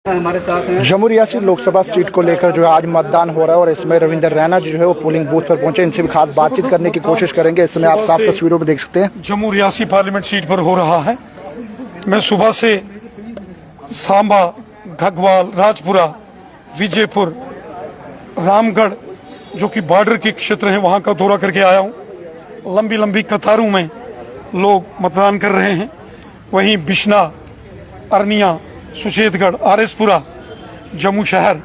हमारे साथ हैं। जम्मू रियासी लोकसभा सीट को लेकर जो है आज मतदान हो रहा है और इसमें रविंदर रैना जो है वो पोलिंग बूथ पर पहुंचे, इनसे भी खास बातचीत करने की कोशिश करेंगे। इसमें आप साफ तस्वीरों में देख सकते हैं जम्मू रियासी पार्लियामेंट सीट पर हो रहा है। मैं सुबह से सांबा, घगवाल, राजपुरा, विजयपुर, रामगढ़ जो कि बॉर्डर के क्षेत्र हैं वहां का दौरा करके आया हूं। लंबी लंबी कतारों में लोग मतदान कर रहे हैं। वहीं बिश्ना, अरनिया, सुचेतगढ़, आरएसपुरा, जम्मू शहर,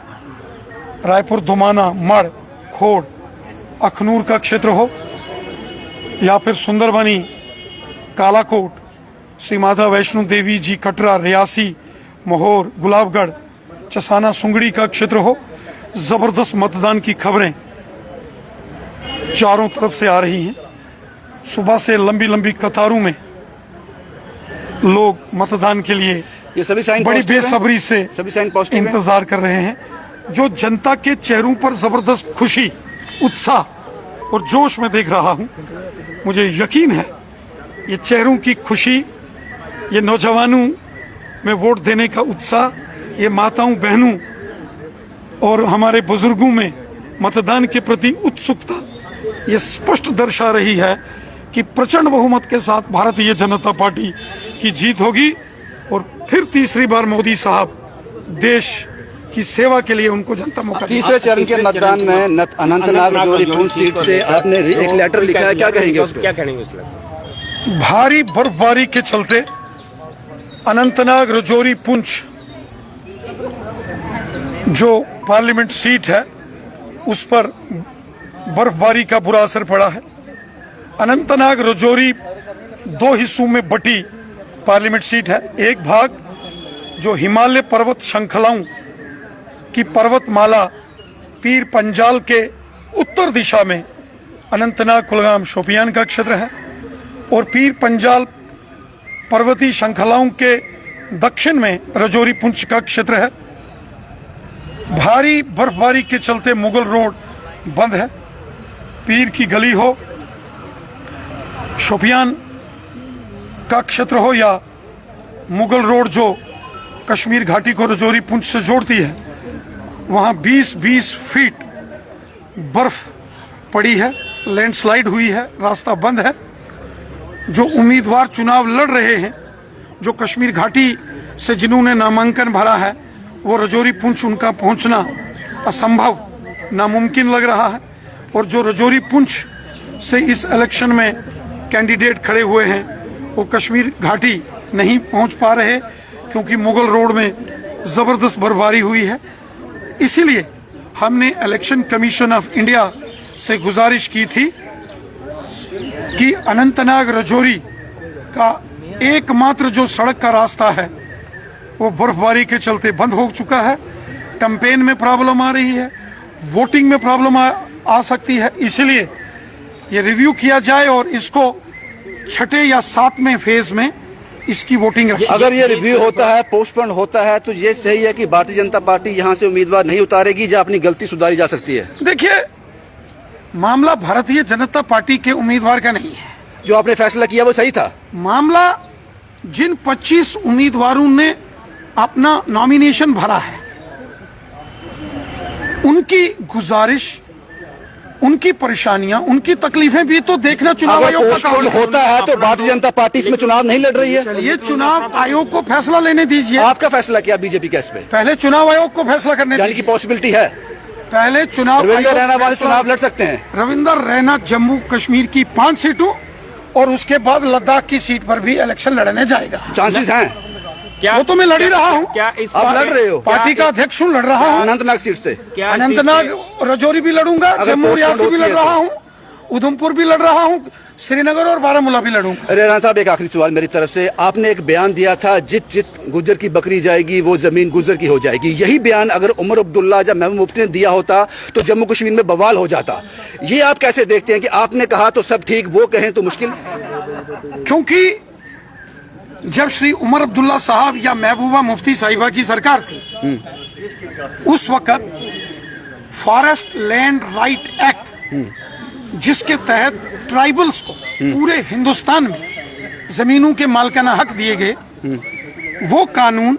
रायपुर, धुमाना, मड़, खोड़, अखनूर का क्षेत्र हो या फिर सुंदरबनी, कालाकोट, श्री माता वैष्णो देवी जी, कटरा, रियासी, मोहर, गुलाबगढ़, चसाना, सुंगड़ी का क्षेत्र हो, जबरदस्त मतदान की खबरें चारों तरफ से आ रही हैं। सुबह से लंबी लंबी कतारों में लोग मतदान के लिए ये सभी साइन बड़ी बेसब्री से सभी साइन पॉजिटिव इंतजार कर रहे हैं। जो जनता के चेहरों पर जबरदस्त खुशी, उत्साह और जोश में देख रहा हूं, मुझे यकीन है ये चेहरों की खुशी, ये नौजवानों में वोट देने का उत्साह, ये माताओं बहनों और हमारे बुजुर्गों में मतदान के प्रति उत्सुकता, ये स्पष्ट दर्शा रही है कि प्रचंड बहुमत के साथ भारतीय जनता पार्टी की जीत होगी और फिर तीसरी बार मोदी साहब देश की सेवा के लिए उनको जनता मौका देगी। तीसरे चरण के मतदान में अनंतनाग रजौरी पुंछ सीट से आपने एक लेटर लिखा है, क्या कहेंगे उस पर? क्या कहेंगे उस पर? भारी बर्फबारी के चलते अनंतनाग रजौरी पुंछ जो पार्लियामेंट सीट है उस पर बर्फबारी का बुरा असर पड़ा है। अनंतनाग रजौरी दो हिस्सों में बटी पार्लियामेंट सीट है। एक भाग जो हिमालय पर्वत श्रृंखलाओं की पर्वतमाला पीर पंजाल के उत्तर दिशा में अनंतनाग, कुलगाम, शोपियान का क्षेत्र है और पीर पंजाल पर्वतीय श्रृंखलाओं के दक्षिण में रजौरी पुंछ का क्षेत्र है। भारी बर्फबारी के चलते मुगल रोड बंद है। पीर की गली हो, शोपियान का क्षेत्र हो या मुगल रोड जो कश्मीर घाटी को रजौरी पुंछ से जोड़ती है, वहां 20-20 फीट बर्फ पड़ी है, लैंडस्लाइड हुई है, रास्ता बंद है। जो उम्मीदवार चुनाव लड़ रहे हैं, जो कश्मीर घाटी से जिन्होंने नामांकन भरा है, वो रजौरी पुंछ उनका पहुंचना असंभव, नामुमकिन लग रहा है। और जो रजौरी पुंछ से इस इलेक्शन में कैंडिडेट खड़े हुए हैं वो कश्मीर घाटी नहीं पहुंच पा रहे क्योंकि मुगल रोड में जबरदस्त बर्फबारी हुई है। इसीलिए हमने इलेक्शन कमीशन ऑफ इंडिया से गुजारिश की थी कि अनंतनाग रजौरी का एकमात्र जो सड़क का रास्ता है वो बर्फबारी के चलते बंद हो चुका है। कैंपेन में प्रॉब्लम आ रही है, वोटिंग में प्रॉब्लम आ सकती है। इसलिए ये रिव्यू किया जाए और इसको छठे या सातवें फेज में इसकी वोटिंग रखी। अगर ये रिव्यू होता है, पोस्टपोन होता है, तो ये सही है कि भारतीय जनता पार्टी यहाँ से उम्मीदवार नहीं उतारेगी या अपनी गलती सुधारी जा सकती है? देखिए, मामला भारतीय जनता पार्टी के उम्मीदवार का नहीं है। जो आपने फैसला किया वो सही था। मामला जिन 25 उम्मीदवारों ने अपना नॉमिनेशन भरा है, उनकी गुजारिश, उनकी परेशानियां, उनकी तकलीफें भी तो देखना चुनाव आयोग का काम है। होता है तो भारतीय जनता पार्टी इसमें चुनाव नहीं लड़ रही है। चलिए, चुनाव आयोग को फैसला लेने दीजिए। आपका फैसला क्या बीजेपी केस पे? पहले चुनाव आयोग को फैसला करने यानी कि दीजिए। पॉसिबिलिटी है पहले चुनाव रविंदर आयोग रैना वाले फैसला- चुनाव लड़ सकते हैं। रविंदर रैना जम्मू कश्मीर की 5 सीटों और उसके बाद लद्दाख की सीट पर भी इलेक्शन लड़ने जाएगा। चांसेस हैं। वो तो मैं लड़ ही रहा हूँ। क्या इस आप लड़ रहे हो? पार्टी का अध्यक्ष हूँ, लड़ रहा हूँ। अनंतनाग सीट से अनंतनाग रजौरी भी लड़ूंगा, अगर जम्मू पोस्टपोन रियासी भी होती लड़ है रहा तो। हूँ, उधमपुर भी लड़ रहा हूँ, श्रीनगर और बारामूला भी लड़ूंगा। रेना साहब, एक आखिरी सवाल मेरी तरफ से। आपने एक बयान दिया था, जित जित गुजर की बकरी जाएगी वो जमीन गुजर की हो जाएगी। यही बयान अगर उमर अब्दुल्ला या महबूब मुफ्ती ने दिया होता तो जम्मू कश्मीर में बवाल हो जाता। ये आप कैसे देखते हैं कि आपने कहा तो सब ठीक, वो कहें तो मुश्किल? क्योंकि जब श्री उमर अब्दुल्ला साहब या महबूबा मुफ्ती साहिबा की सरकार थी, उस वक्त फॉरेस्ट लैंड राइट एक्ट जिसके तहत ट्राइबल्स को पूरे हिंदुस्तान में जमीनों के मालिकाना हक दिए गए, वो कानून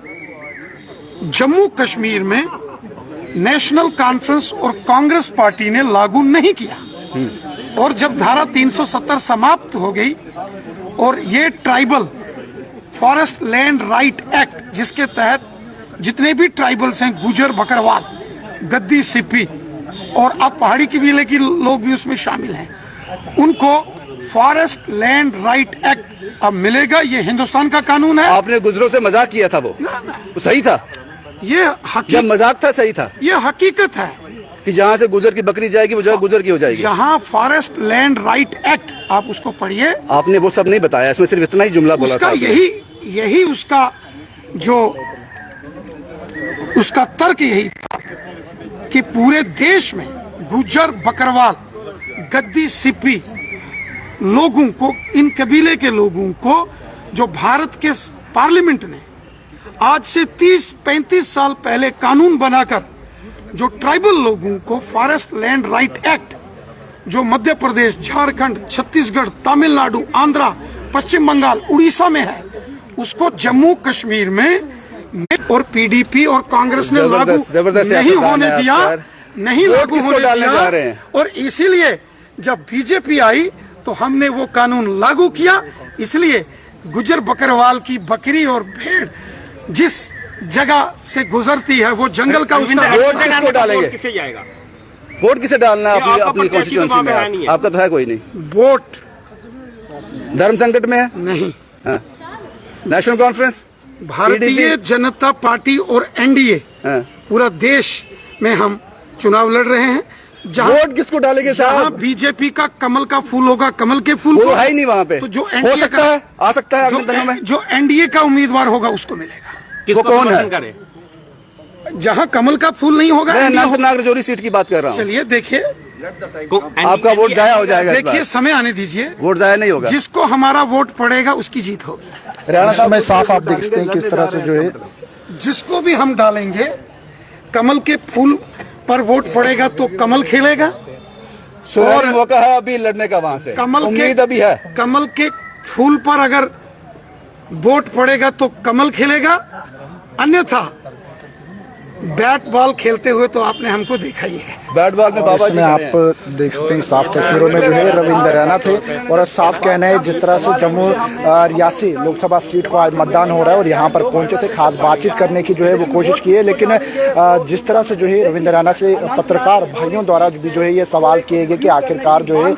जम्मू कश्मीर में नेशनल कॉन्फ्रेंस और कांग्रेस पार्टी ने लागू नहीं किया, और जब धारा 370 समाप्त हो गई और ये tribal forest land right act, जिसके तहत जितने भी ट्राइबल्स हैं, गुजर, बकरवाल, गद्दी, सिप्पी और अब पहाड़ी कबीले के लोग भी उसमें शामिल हैं, उनको फॉरेस्ट लैंड राइट एक्ट अब मिलेगा। ये हिंदुस्तान का कानून है। आपने गुजरों से मजाक किया था, वो सही था? ये जब मजाक था सही था ये हकीकत है कि जहाँ से गुजर की बकरी जाएगी वो जगह गुजर की हो जाएगी। जहाँ फॉरेस्ट लैंड राइट एक्ट, आप उसको पढ़िए। आपने वो सब नहीं बताया, इसमें सिर्फ इतना ही जुमला बोला था। यही उसका जो उसका तर्क यही था कि पूरे देश में गुज्जर, बकरवाल, गद्दी, सिप्पी लोगों को, इन कबीले के लोगों को जो भारत के पार्लियामेंट ने आज से 30-35 साल पहले कानून बनाकर जो ट्राइबल लोगों को फॉरेस्ट लैंड राइट एक्ट, जो मध्य प्रदेश, झारखंड, छत्तीसगढ़, तमिलनाडु, आंध्रा, पश्चिम बंगाल, उड़ीसा में है, उसको जम्मू कश्मीर में और पीडीपी और कांग्रेस ने लागू नहीं होने दिया, नहीं लागू होने दिया। और इसीलिए जब बीजेपी आई तो हमने वो कानून लागू किया। इसलिए गुजर बकरवाल की बकरी और भेड़ जिस जगह से गुजरती है वो जंगल का उसका वोट किसको डालेंगे? किसे जाएगा वोट किसे डालना है अपनी कॉन्स्टिट्यूएंसी में? आपका तो है कोई नहीं। वोट धर्म संकट में है नहीं। National conference, Bharatiya Janata party और एनडीए, पूरा देश में हम चुनाव लड़ रहे हैं। वोट किसको डालेंगे साहब? बीजेपी का कमल का फूल होगा, कमल के फूल वो है ही नहीं वहाँ पे। तो जो हो सकता है, आ सकता है अगले दिनों में जो एनडीए का उम्मीदवार होगा उसको मिलेगा। वो कौन है? जहाँ कमल का फूल नहीं होगा, मैं नाग रजौरी सीट की बात कर रहा हूँ। चलिए देखिए, आपका वोट जाया हो जाएगा। देखिए समय आने दीजिए, वोट जाया नहीं होगा। जिसको हमारा वोट पड़ेगा उसकी जीत होगी। हरियाणा साहब में साफ आप देखते हैं किस तरह से जो है, जिसको भी हम डालेंगे, कमल के फूल पर वोट पड़ेगा तो कमल खेलेगा। और मौका है अभी लड़ने का, वहां से उम्मीद अभी है। कमल के फूल पर अगर वोट पड़ेगा तो कमल खेलेगा, अन्यथा बैट बॉल खेलते हुए तो आपने हमको देखा ही है। बैट बॉल में बाबा जी आप देखते हैं साफ तस्वीरों में जो है रविंद्र रैना थे, और साफ कहना है जिस तरह से जम्मू रियासी लोकसभा सीट को आज मतदान हो रहा है और यहाँ पर पहुंचे थे, खास बातचीत करने की जो है वो कोशिश की है, लेकिन जिस तरह से जो है रविंद्र रैना से पत्रकार भाइयों द्वारा भी जो है ये सवाल किए गए कि आखिरकार जो है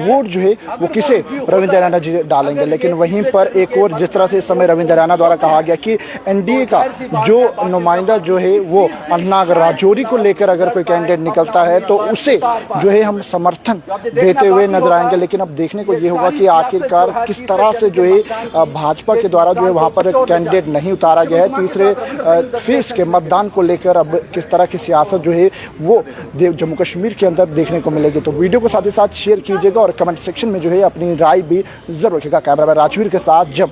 वोट जो है वो किसे रविंद्र रैना जी डालेंगे। लेकिन वहीं पर एक और जिस तरह से इस समय रविंद्र रैना द्वारा कहा गया कि एनडीए का जो नुमाइंदा जो है वो नाग राजौरी को लेकर अगर कोई कैंडिडेट निकलता है तो उसे जो है हम समर्थन देते हुए नजर आएंगे। लेकिन अब देखने को ये होगा कि आखिरकार किस तरह से जो है भाजपा के द्वारा जो है वहां पर कैंडिडेट नहीं उतारा गया है। तीसरे फेज के मतदान को लेकर अब किस तरह की सियासत जो है वो जम्मू कश्मीर के अंदर देखने को मिलेगी। तो वीडियो को साथ ही साथ शेयर कीजिएगा और कमेंट सेक्शन में जो है अपनी राय भी जरूर रखिएगा। कैमरामैन राजवीर के साथ जब